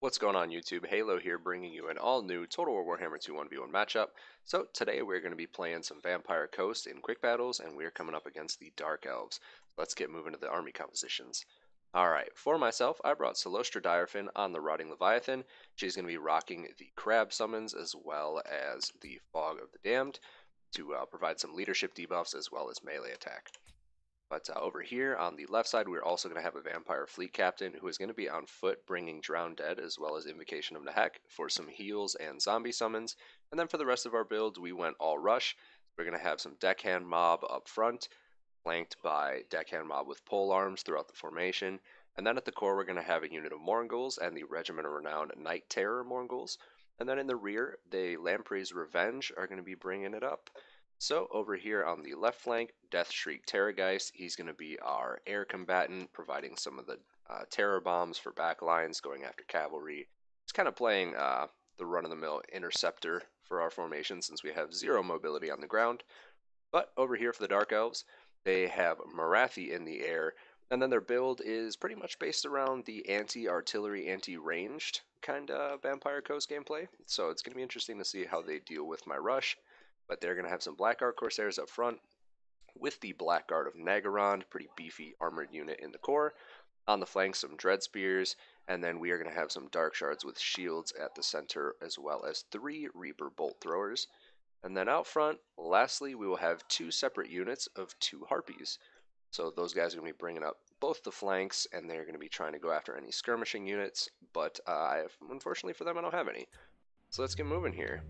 What's going on YouTube? Heylow here bringing you an all-new Total War Warhammer 2 1v1 matchup. So today we're going to be playing some Vampire Coast in quick battles and we're coming up against the Dark Elves. Let's get moving to the army compositions. Alright, for myself I brought Celostra Direfin on the Rotting Leviathan. She's going to be rocking the Crab summons as well as the Fog of the Damned to provide some leadership debuffs as well as melee attack. But over here on the left side, we're also going to have a Vampire Fleet Captain who is going to be on foot bringing Drowned Dead as well as Invocation of Nehek for some heals and zombie summons. And then for the rest of our builds, we went all rush. We're going to have some Deckhand Mob up front, flanked by Deckhand Mob with pole arms throughout the formation. And then at the core, we're going to have a unit of Mournguls and the Regiment of Renowned Night Terror Mournguls. And then in the rear, the Lamprey's Revenge are going to be bringing it up. So over here on the left flank, Death Shriek Terrorgeist, he's going to be our air combatant, providing some of the terror bombs for backlines, going after cavalry. He's kind of playing the run-of-the-mill interceptor for our formation since we have zero mobility on the ground. But over here for the Dark Elves, they have Morathi in the air, and then their build is pretty much based around the anti-artillery, anti-ranged kind of Vampire Coast gameplay. So it's going to be interesting to see how they deal with my rush. But they're going to have some Blackguard Corsairs up front with the Blackguard of Nagaron, pretty beefy armored unit in the core. On the flanks, some Dread Spears, and then we are going to have some Dark Shards with shields at the center, as well as 3 Reaper Bolt Throwers. And then out front, lastly, we will have 2 separate units of 2 Harpies. So those guys are going to be bringing up both the flanks, and they're going to be trying to go after any skirmishing units, but unfortunately for them, I don't have any. So let's get moving here.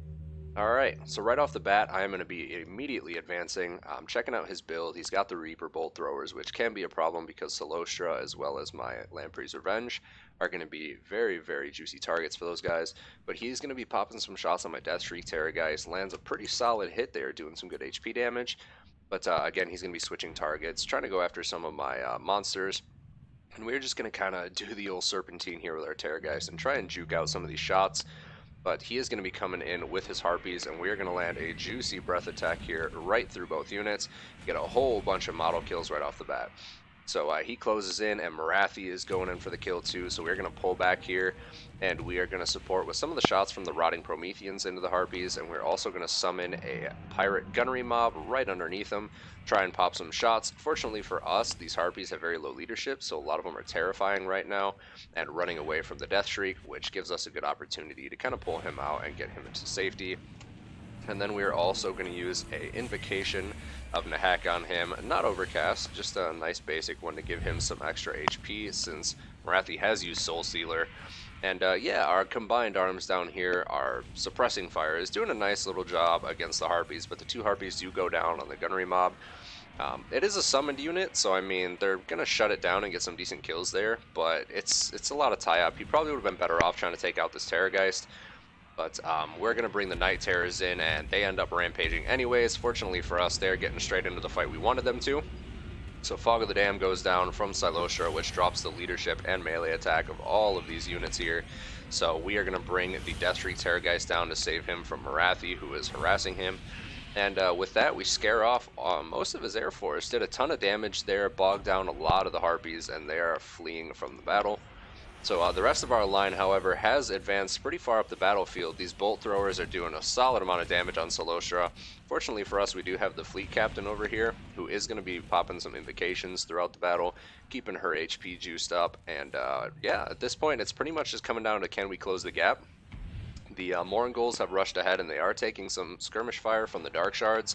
Alright, so right off the bat, I am going to be immediately advancing. Checking out his build. He's got the Reaper Bolt Throwers, which can be a problem because Celostra, as well as my Lamprey's Revenge, are going to be very, very juicy targets for those guys. But he's going to be popping some shots on my Death Shriek Terrorgeist. Lands a pretty solid hit there, doing some good HP damage. But again, he's going to be switching targets, trying to go after some of my monsters. And we're just going to kind of do the old serpentine here with our Terrorgeist and try and juke out some of these shots. But he is going to be coming in with his Harpies, and we're going to land a juicy breath attack here right through both units. Get a whole bunch of model kills right off the bat. So he closes in, and Morathi is going in for the kill too, so we're going to pull back here, and we are going to support with some of the shots from the Rotting Prometheans into the Harpies, and we're also going to summon a Pirate Gunnery Mob right underneath them, try and pop some shots. Fortunately for us, these Harpies have very low leadership, so a lot of them are terrifying right now, and running away from the Death Shriek, which gives us a good opportunity to kind of pull him out and get him into safety. And then we are also going to use a Invocation of Nehek on him. Not Overcast, just a nice basic one to give him some extra HP since Morathi has used Soul Sealer. And yeah, our combined arms down here, our suppressing fire, is doing a nice little job against the Harpies, but the 2 Harpies do go down on the Gunnery Mob. It is a summoned unit, so I mean, they're going to shut it down and get some decent kills there, but it's a lot of tie-up. He probably would have been better off trying to take out this Terrorgeist. But we're going to bring the Night Terrors in, and they end up rampaging anyways. Fortunately for us, they're getting straight into the fight we wanted them to. So Fog of the Dam goes down from Celostra, which drops the leadership and melee attack of all of these units here. So we are going to bring the Death Shriek Terrorgeist down to save him from Morathi, who is harassing him. And with that, we scare off most of his air force. Did a ton of damage there, bogged down a lot of the Harpies, and they are fleeing from the battle. So the rest of our line, however, has advanced pretty far up the battlefield. These bolt throwers are doing a solid amount of damage on Celostra. Fortunately for us, we do have the fleet captain over here, who is going to be popping some invocations throughout the battle, keeping her HP juiced up. And yeah, at this point, it's pretty much just coming down to can we close the gap. The Mournguls have rushed ahead, and they are taking some skirmish fire from the Dark Shards.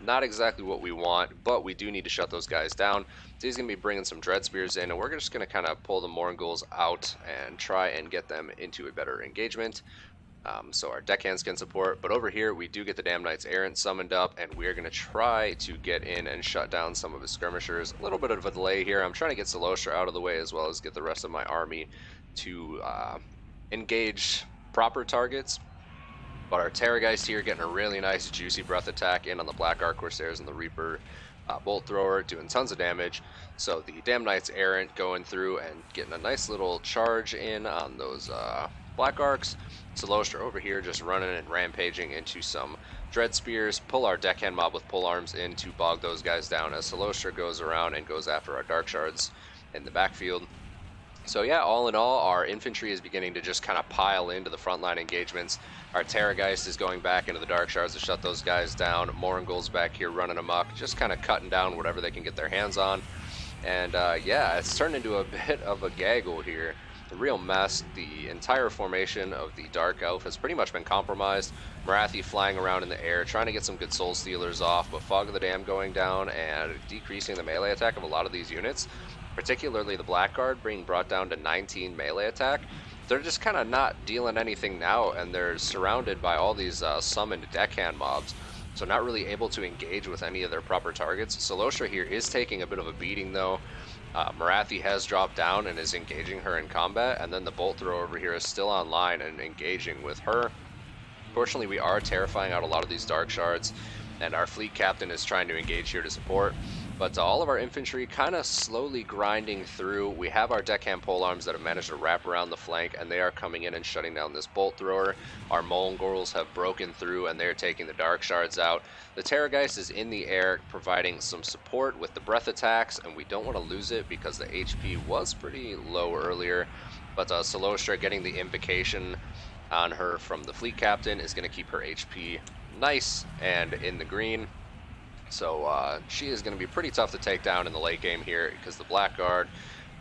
Not exactly what we want, but we do need to shut those guys down. So he's going to be bringing some Dread Spears in, and we're just going to kind of pull the Mournguls out and try and get them into a better engagement. So our deckhands can support, but over here we do get the Damn Knights Errant summoned up, and we're going to try to get in and shut down some of his skirmishers. A little bit of a delay here. I'm trying to get Celostra out of the way as well as get the rest of my army to engage proper targets. But our Terrorgeist here getting a really nice juicy breath attack in on the Blackguard Corsairs and the Reaper Bolt Thrower, doing tons of damage. So the Damn Knights Errant going through and getting a nice little charge in on those Blackguards. Celostra over here just running and rampaging into some Dread Spears. Pull our Deckhand Mob with pole arms in to bog those guys down as Celostra goes around and goes after our Dark Shards in the backfield. So yeah, all in all, our infantry is beginning to just kind of pile into the frontline engagements. Our Terrorgeist is going back into the Dark Shards to shut those guys down. Morungul's back here running amok, just kind of cutting down whatever they can get their hands on. And yeah, it's turned into a bit of a gaggle here. A real mess. The entire formation of the Dark Elf has pretty much been compromised. Morathi flying around in the air, trying to get some good Soul Stealers off, but Fog of the Dam going down and decreasing the melee attack of a lot of these units, particularly the Blackguard being brought down to 19 melee attack. They're just kind of not dealing anything now, and they're surrounded by all these summoned deckhand mobs, so not really able to engage with any of their proper targets. Solostra here is taking a bit of a beating though. Morathi has dropped down and is engaging her in combat, and then the bolt thrower over here is still online and engaging with her. Fortunately, we are terrifying out a lot of these Dark Shards, and our fleet captain is trying to engage here to support. But all of our infantry kind of slowly grinding through. We have our deckhand polearms that have managed to wrap around the flank, and they are coming in and shutting down this bolt thrower. Our Molngorls have broken through, and they're taking the Dark Shards out. The Terrorgeist is in the air, providing some support with the breath attacks, and we don't want to lose it because the HP was pretty low earlier. But Solostra getting the invocation on her from the fleet captain is going to keep her HP nice and in the green. So she is going to be pretty tough to take down in the late game here, because the Blackguard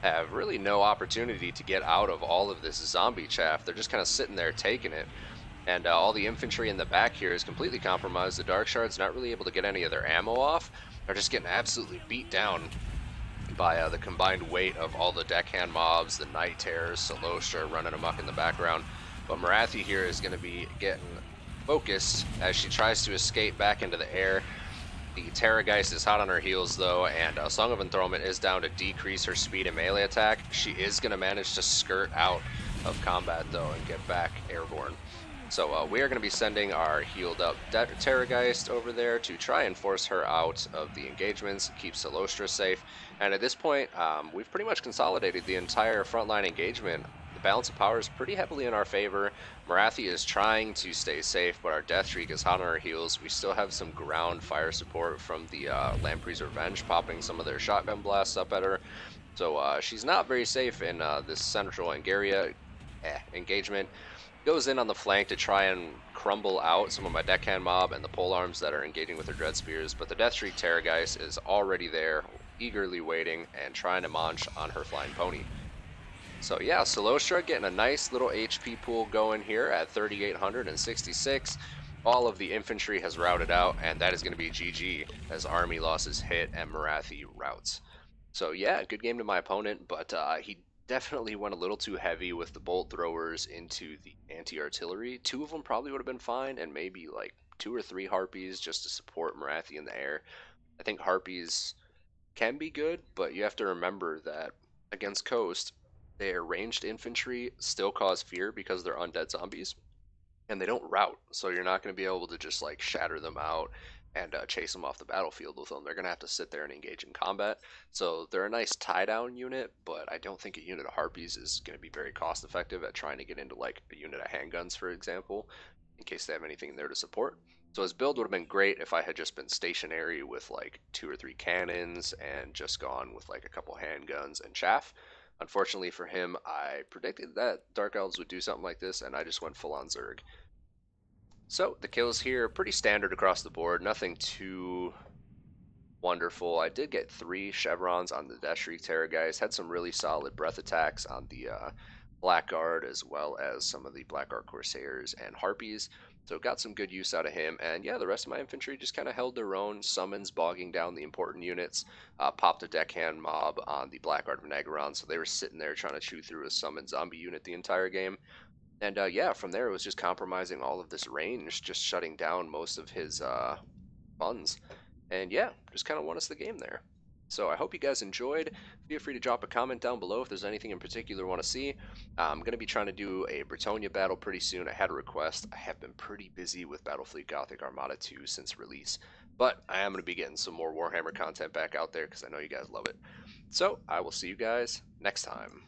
have really no opportunity to get out of all of this zombie chaff. They're just kind of sitting there taking it. And all the infantry in the back here is completely compromised. The Dark Shard's not really able to get any of their ammo off. They're just getting absolutely beat down by the combined weight of all the deckhand mobs, the Night Terrors, Solostra running amok in the background. But Morathi here is going to be getting focused as she tries to escape back into the air. The Terrorgeist is hot on her heels though, and Song of Enthronement is down to decrease her speed and melee attack. She is going to manage to skirt out of combat though and get back airborne. So we are going to be sending our healed up Terrorgeist over there to try and force her out of the engagements, keep Solostra safe. And at this point, we've pretty much consolidated the entire frontline engagement. The balance of power is pretty heavily in our favor. Morathi is trying to stay safe, but our Death Shriek is hot on our heels. We still have some ground fire support from the Lamprey's Revenge, popping some of their shotgun blasts up at her. So she's not very safe in this central Angaria engagement. Goes in on the flank to try and crumble out some of my deckhand mob and the polearms that are engaging with their dread spears, but the Death Shriek Terrorgeist is already there, eagerly waiting and trying to munch on her flying pony. So yeah, Solostra getting a nice little HP pool going here at 3,866. All of the infantry has routed out, and that is going to be GG as army losses hit and Morathi routes. So yeah, good game to my opponent, but he definitely went a little too heavy with the bolt throwers into the anti-artillery. Two of them probably would have been fine, and maybe like 2 or 3 Harpies just to support Morathi in the air. I think Harpies can be good, but you have to remember that against Coast, their ranged infantry still cause fear because they're undead zombies, and they don't route, so you're not going to be able to just like shatter them out and chase them off the battlefield with them. They're going to have to sit there and engage in combat. So they're a nice tie-down unit, but I don't think a unit of Harpies is going to be very cost-effective at trying to get into like a unit of handguns, for example, in case they have anything there to support. So his build would have been great if I had just been stationary with like 2 or 3 cannons and just gone with like a couple handguns and chaff. Unfortunately for him, I predicted that Dark Elves would do something like this, and I just went full-on Zerg. So the kills here are pretty standard across the board, nothing too wonderful. I did get 3 chevrons on the Death Shriek Terrorgeist, had some really solid breath attacks on the Blackguard, as well as some of the Blackguard Corsairs and Harpies. So got some good use out of him, and yeah, the rest of my infantry just kind of held their own, summons bogging down the important units, popped a deckhand mob on the Blackguard of Nagaron, so they were sitting there trying to chew through a summoned zombie unit the entire game. And yeah, from there it was just compromising all of this range, just shutting down most of his funds. And yeah, just kind of won us the game there. So I hope you guys enjoyed. Feel free to drop a comment down below if there's anything in particular you want to see. I'm going to be trying to do a Bretonnia battle pretty soon. I had a request. I have been pretty busy with Battlefleet Gothic Armada 2 since release. But I am going to be getting some more Warhammer content back out there because I know you guys love it. So I will see you guys next time.